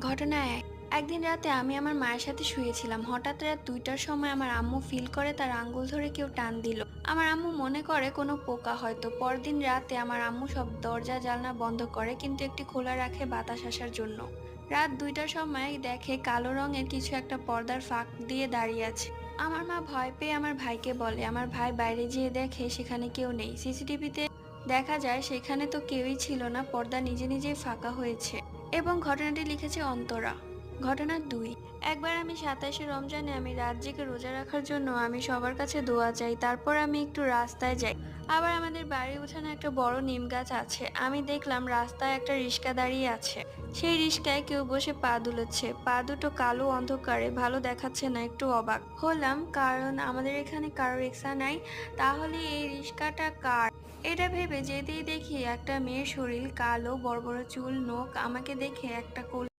ঘটনা এক। একদিন রাতে আমি আমার মায়ের সাথে শুয়েছিলাম। হঠাৎ রাত ২টার সময় আমার আম্মু ফিল করে তার আঙ্গুল ধরে কেউ টান দিল। আমার আম্মু মনে করে কোনো পোকা হয়তো। পরদিন রাতে আমার আম্মু সব দরজা জানলা বন্ধ করে, কিন্তু একটি খোলা রাখে বাতাস আসার জন্য। রাত ২টার সময় দেখে কালো রঙের কিছু একটা পর্দার ফাঁক দিয়ে দাঁড়িয়ে আছে। আমার মা ভয় পেয়ে আমার ভাইকে বলে। আমার ভাই বাইরে যেয়ে দেখে সেখানে কেউ নেই। সিসিটিভিতে দেখা যায় সেখানে তো কেউই ছিল না, পর্দা নিজে নিজেই ফাঁকা হয়েছে। এবং ঘটনাটি লিখেছে অন্তরা। ঘটনা ২। একবার আমি ২৭শে রমজানে আমি রাত জেগে রোজা রাখার জন্য আমি সবার কাছে দোয়া চাই। তারপর আমি একটু রাস্তায় যাই। আবার আমাদের বাড়ির উঠানে একটা বড় নিম গাছ আছে। আমি দেখলাম রাস্তায় একটা রিক্সা দাঁড়িয়ে আছে। সেই রিক্সায় কেউ বসে পা দুলাচ্ছে। পা দুটো কালো অন্ধকারে ভালো দেখাচ্ছে না, একটু অবাক হলাম কারণ আমাদের এখানে কারো রিক্সা নাই। তাহলে এই রিক্সাটা কার? এটা ভেবে যেতেই দেখি একটা মেয়ের শরীর, কালো বড় বড় চুল, নখ। আমাকে দেখে একটা